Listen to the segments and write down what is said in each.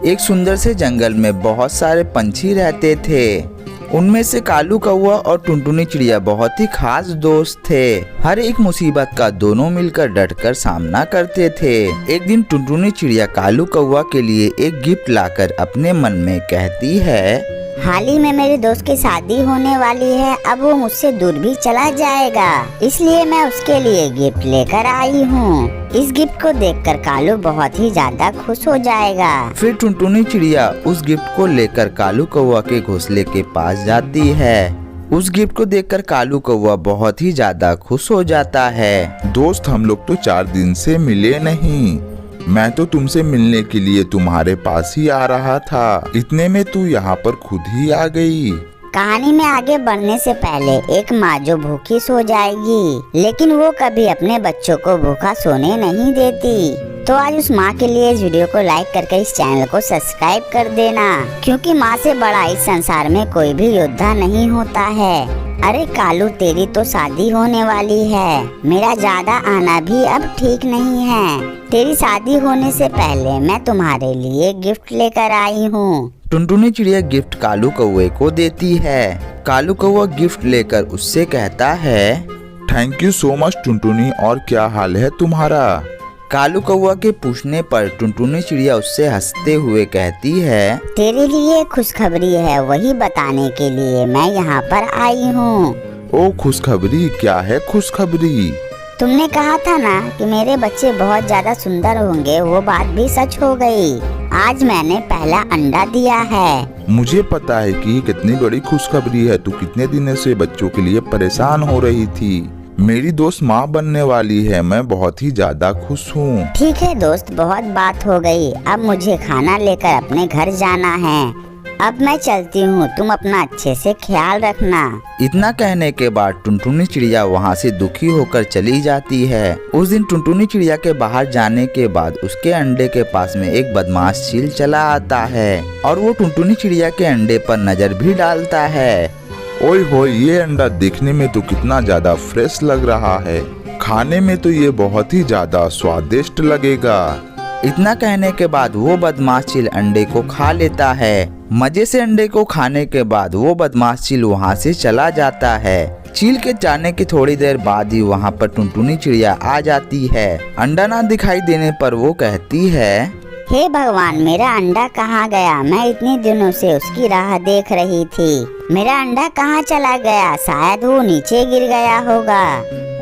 एक सुंदर से जंगल में बहुत सारे पंछी रहते थे। उनमें से कालू कौवा और टुनटुनी चिड़िया बहुत ही खास दोस्त थे। हर एक मुसीबत का दोनों मिलकर डटकर सामना करते थे। एक दिन टुनटुनी चिड़िया कालू कौवा के लिए एक गिफ्ट लाकर अपने मन में कहती है, हाल ही में मेरे दोस्त की शादी होने वाली है। अब वो मुझसे दूर भी चला जाएगा, इसलिए मैं उसके लिए गिफ्ट लेकर आई हूँ। इस गिफ्ट को देखकर कालू बहुत ही ज्यादा खुश हो जाएगा। फिर टुनटुनी चिड़िया उस गिफ्ट को लेकर कालू कौवा के घोंसले के पास जाती है। उस गिफ्ट को देखकर कालू कौवा बहुत ही ज्यादा खुश हो जाता है। दोस्त, हम लोग तो 4 दिन से मिले नहीं। मैं तो तुमसे मिलने के लिए तुम्हारे पास ही आ रहा था, इतने में तू यहाँ पर खुद ही आ गई। कहानी में आगे बढ़ने से पहले एक माँ जो भूखी सो जाएगी, लेकिन वो कभी अपने बच्चों को भूखा सोने नहीं देती। तो आज उस माँ के लिए इस वीडियो को लाइक करके इस चैनल को सब्सक्राइब कर देना, क्योंकि माँ से बड़ा इस संसार में कोई भी योद्धा नहीं होता है। अरे कालू, तेरी तो शादी होने वाली है। मेरा ज्यादा आना भी अब ठीक नहीं है। तेरी शादी होने से पहले मैं तुम्हारे लिए गिफ्ट लेकर आई हूँ। टुनटुनी चिड़िया गिफ्ट कालू कौवे को देती है। कालू कौवा गिफ्ट लेकर उससे कहता है, thank you so much Tuntuni, और क्या हाल है तुम्हारा? कालू कौवा के पूछने पर टुनटुनी चिड़िया उससे हंसते हुए कहती है, तेरे लिए खुशखबरी है, वही बताने के लिए मैं यहाँ पर आई हूँ। ओ खुशखबरी, क्या है खुशखबरी? तुमने कहा था ना कि मेरे बच्चे बहुत ज्यादा सुंदर होंगे, वो बात भी सच हो गई। आज मैंने पहला अंडा दिया है। मुझे पता है कि कितनी बड़ी खुशखबरी है। तू कितने दिनों से बच्चों के लिए परेशान हो रही थी। मेरी दोस्त माँ बनने वाली है, मैं बहुत ही ज्यादा खुश हूँ। ठीक है दोस्त, बहुत बात हो गई। अब मुझे खाना लेकर अपने घर जाना है। अब मैं चलती हूँ, तुम अपना अच्छे से ख्याल रखना। इतना कहने के बाद टुनटुनी चिड़िया वहाँ से दुखी होकर चली जाती है। उस दिन टुनटुनी चिड़िया के बाहर जाने के बाद उसके अंडे के पास में एक बदमाश चील चला आता है और वो टुनटुनी चिड़िया के अंडे पर नजर भी डालता है। ओए होए, ये अंडा देखने में तो कितना ज्यादा फ्रेश लग रहा है। खाने में तो ये बहुत ही ज्यादा स्वादिष्ट लगेगा। इतना कहने के बाद वो बदमाश चील अंडे को खा लेता है। मजे से अंडे को खाने के बाद वो बदमाश चील वहाँ से चला जाता है। चील के जाने की थोड़ी देर बाद ही वहाँ पर टुनटुनी चिड़िया आ जाती है। अंडा ना दिखाई देने पर वो कहती है, हे भगवान, मेरा अंडा कहाँ गया? मैं इतने दिनों से उसकी राह देख रही थी। मेरा अंडा कहाँ चला गया? शायद वो नीचे गिर गया होगा।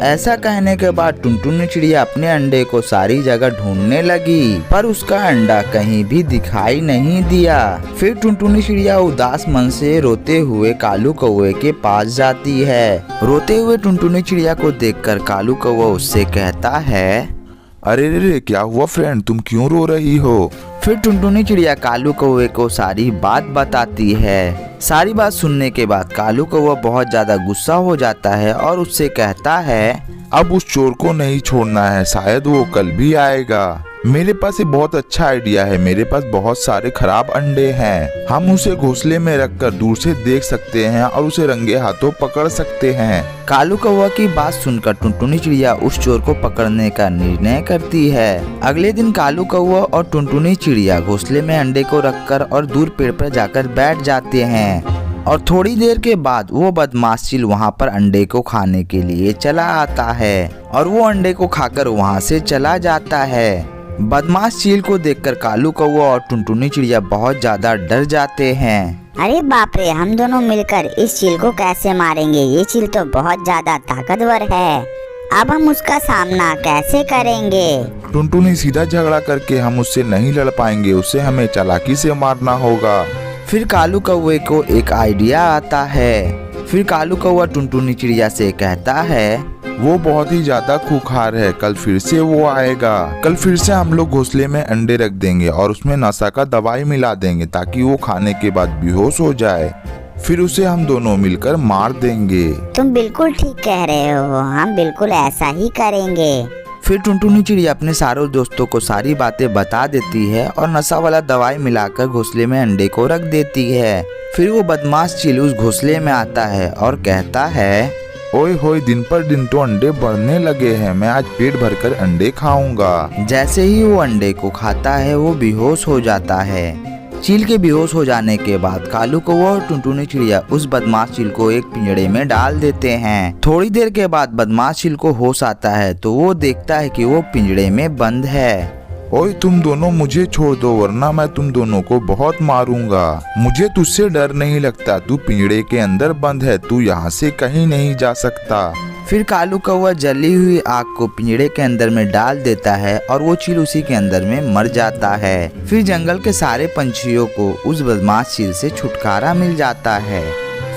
ऐसा कहने के बाद टुनटुनी चिड़िया अपने अंडे को सारी जगह ढूंढने लगी, पर उसका अंडा कहीं भी दिखाई नहीं दिया। फिर टुनटुनी चिड़िया उदास मन से रोते हुए कालू कौवे के पास जाती है। रोते हुए टुनटुनी चिड़िया को देखकर कालू कौवा उससे कहता है, अरे रे, क्या हुआ फ्रेंड, तुम क्यों रो रही हो? फिर टुनटुनी चिड़िया कालू कौवे को सारी बात बताती है। सारी बात सुनने के बाद कालू कौवा बहुत ज्यादा गुस्सा हो जाता है और उससे कहता है, अब उस चोर को नहीं छोड़ना है, शायद वो कल भी आएगा। मेरे पास एक बहुत अच्छा आइडिया है। मेरे पास बहुत सारे खराब अंडे हैं। हम उसे घोंसले में रखकर दूर से देख सकते हैं और उसे रंगे हाथों पकड़ सकते हैं। कालू कौवा की बात सुनकर टुनटुनी चिड़िया उस चोर को पकड़ने का निर्णय करती है। अगले दिन कालू कौवा और टुनटुनी चिड़िया घोंसले में अंडे को रखकर और दूर पेड़ पर जाकर बैठ जाते हैं और थोड़ी देर के बाद वो बदमाश चील वहाँ पर अंडे को खाने के लिए चला आता है और वो अंडे को खाकर वहाँ से चला जाता है। बदमाश चील को देखकर कालू कौवा और टुनटुनी चिड़िया बहुत ज्यादा डर जाते हैं। अरे बाप रे, हम दोनों मिलकर इस चील को कैसे मारेंगे? ये चील तो बहुत ज्यादा ताकतवर है। अब हम उसका सामना कैसे करेंगे? टुनटुनी, सीधा झगड़ा करके हम उससे नहीं लड़ पाएंगे, उसे हमें चालाकी से मारना होगा। फिर कालू कौवे को एक आइडिया आता है। फिर कालू कौवा टुनटुनी चिड़िया से कहता है, वो बहुत ही ज्यादा खूंखार है, कल फिर से वो आएगा। कल फिर से हम लोग घोंसले में अंडे रख देंगे और उसमें नशा का दवाई मिला देंगे ताकि वो खाने के बाद बेहोश हो जाए। फिर उसे हम दोनों मिलकर मार देंगे। तुम बिल्कुल ठीक कह रहे हो, हम बिल्कुल ऐसा ही करेंगे। फिर टुनटुनी चिड़िया अपने सारे दोस्तों को सारी बातें बता देती है और नशा वाला दवाई मिलाकर घोंसले में अंडे को रख देती है। फिर वो बदमाश चील उस घोंसले में आता है और कहता है, ओए होए, दिन पर दिन तो अंडे बढ़ने लगे हैं। मैं आज पेट भरकर अंडे खाऊंगा। जैसे ही वो अंडे को खाता है वो बेहोश हो जाता है। चील के बेहोश हो जाने के बाद कालू कौवा और टुनटुनी चिड़िया उस बदमाश चील को एक पिंजड़े में डाल देते हैं। थोड़ी देर के बाद बदमाश चील को होश आता है तो वो देखता है कि वो पिंजड़े में बंद है। ओए तुम दोनों मुझे छोड़ दो, वरना मैं तुम दोनों को बहुत मारूंगा। मुझे तुझसे डर नहीं लगता। तू पिंजड़े के अंदर बंद है, तू यहाँ से कहीं नहीं जा सकता। फिर कालू कौवा जली हुई आग को पिंजड़े के अंदर में डाल देता है और वो चील उसी के अंदर में मर जाता है। फिर जंगल के सारे पंछियों को उस बदमाश चील से छुटकारा मिल जाता है।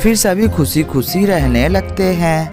फिर सभी खुशी खुशी रहने लगते हैं।